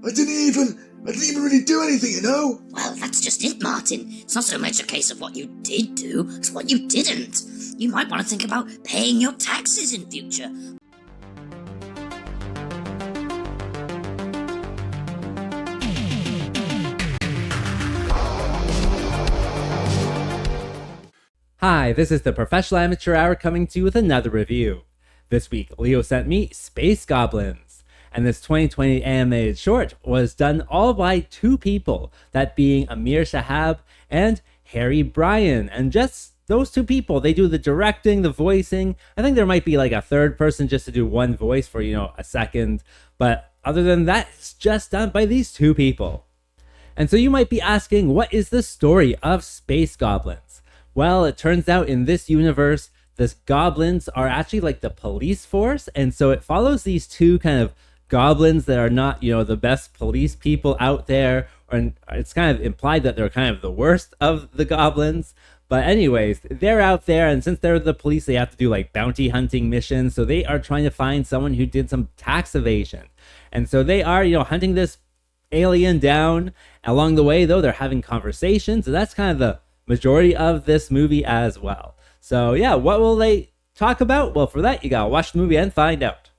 I didn't even really do anything, you know? Well, that's just it, Martin. It's not so much a case of what you did do, it's what you didn't. You might want to think about paying your taxes in future. Hi, this is the Professional Amateur Hour coming to you with another review. This week, Leo sent me Space Goblins, and this 2020 animated short was done all by two people, that being Amer Shihab and Harry Bryan, and just those two people. They do the directing, the voicing. I think there might be like a third person just to do one voice for, a second, but other than that, it's just done by these two people. And so you might be asking, what is the story of Space Goblins? Well, it turns out in this universe, the goblins are actually like the police force, and so it follows these two kind of goblins that are not, the best police people out there, or it's kind of implied that they're kind of the worst of the goblins. But anyways, they're out there, and since they're the police, they have to do like bounty hunting missions, so they are trying to find someone who did some tax evasion. And so they are, hunting this alien down. Along the way, though, they're having conversations, so that's kind of the majority of this movie as well. So yeah, what will they talk about? Well, for that, you gotta watch the movie and find out.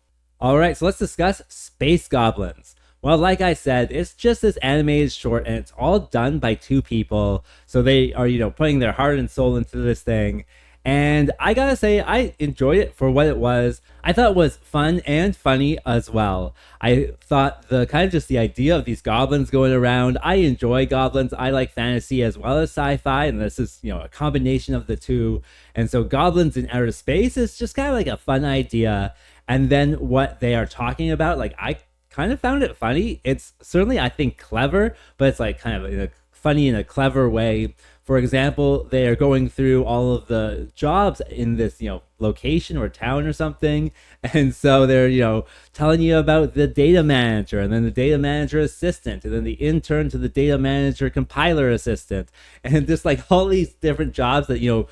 Alright, so let's discuss Space Goblins. Well, like I said, it's just this animated short, and it's all done by two people. So they are, putting their heart and soul into this thing. And I gotta say, I enjoyed it for what it was. I thought it was fun and funny as well. I thought the kind of just the idea of these goblins going around. I enjoy goblins. I like fantasy as well as sci-fi, and this is, a combination of the two. And so goblins in outer space is just kind of like a fun idea. And then what they are talking about, like, I kind of found it funny. It's certainly, I think, clever, but it's like kind of funny in a clever way. For example, they are going through all of the jobs in this, location or town or something. And so they're, telling you about the data manager, and then the data manager assistant, and then the intern to the data manager compiler assistant. And just like all these different jobs that,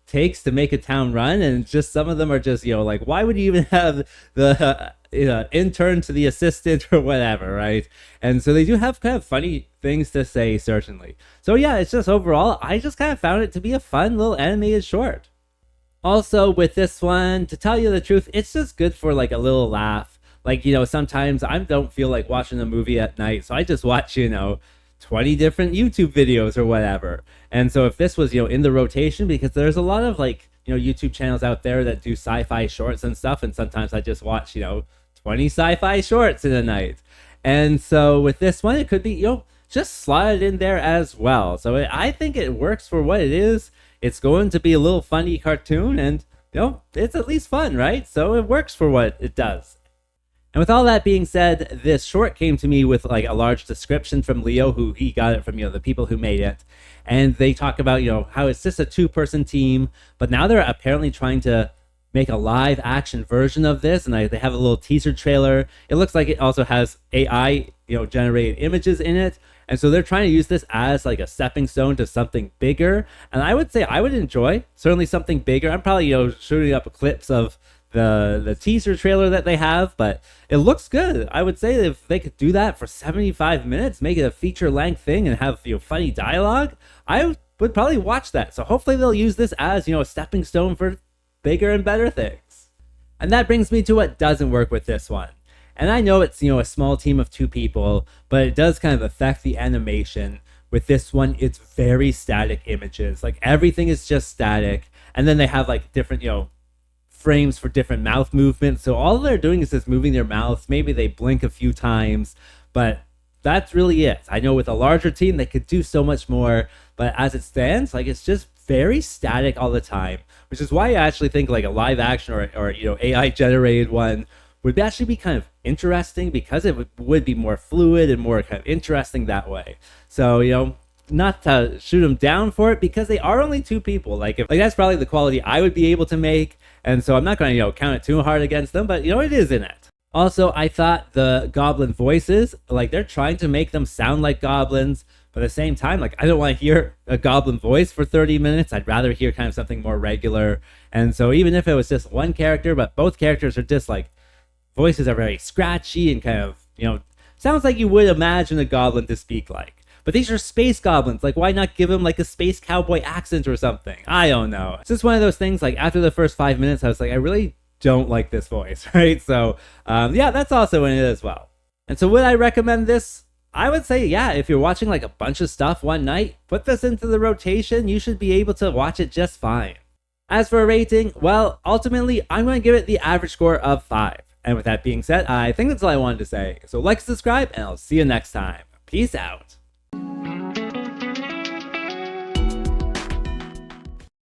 takes to make a town run. And just some of them are just, like, why would you even have the intern to the assistant or whatever, right? And so they do have kind of funny things to say, certainly. So yeah, it's just overall, I just kind of found it to be a fun little animated short. Also, with this one, to tell you the truth, it's just good for like a little laugh. Like, sometimes I don't feel like watching a movie at night, so I just watch, 20 different YouTube videos or whatever. And so if this was, in the rotation, because there's a lot of like, YouTube channels out there that do sci-fi shorts and stuff, and sometimes I just watch, 20 sci-fi shorts in a night. And so with this one, it could be, just slotted in there as well. So I think it works for what it is. It's going to be a little funny cartoon, and, it's at least fun, right? So it works for what it does. And with all that being said, this short came to me with like a large description from Leo, who he got it from, the people who made it. And they talk about, how it's just a two-person team, but now they're apparently trying to make a live action version of this, and they have a little teaser trailer. It looks like it also has AI, generated images in it. And so they're trying to use this as like a stepping stone to something bigger. And I would say I would enjoy certainly something bigger. I'm probably, shooting up clips of the teaser trailer that they have, but it looks good. I would say if they could do that for 75 minutes, make it a feature-length thing and have, funny dialogue, I would probably watch that. So hopefully they'll use this as, a stepping stone for bigger and better things. And that brings me to what doesn't work with this one. And I know it's, a small team of two people, but it does kind of affect the animation. With this one, it's very static images. Like, everything is just static. And then they have, like, different, frames for different mouth movements. So all they're doing is just moving their mouths. Maybe they blink a few times, but that's really it. I know with a larger team, they could do so much more, but as it stands, like, it's just very static all the time, which is why I actually think like a live action or AI generated one would actually be kind of interesting, because it would be more fluid and more kind of interesting that way. So, not to shoot them down for it, because they are only two people. Like, that's probably the quality I would be able to make. And so I'm not going to, count it too hard against them, but, it is in it. Also, I thought the goblin voices, like, they're trying to make them sound like goblins, but at the same time, like, I don't want to hear a goblin voice for 30 minutes. I'd rather hear kind of something more regular. And so even if it was just one character, but both characters are just like, voices are very scratchy and kind of, sounds like you would imagine a goblin to speak like. But these are space goblins, like why not give him like a space cowboy accent or something? I don't know. It's just one of those things, like after the first 5 minutes, I was like, I really don't like this voice, right? So yeah, that's also in it as well. And so would I recommend this? I would say, yeah, if you're watching like a bunch of stuff one night, put this into the rotation, you should be able to watch it just fine. As for a rating, well, ultimately, I'm going to give it the average score of 5. And with that being said, I think that's all I wanted to say. So like, subscribe, and I'll see you next time. Peace out.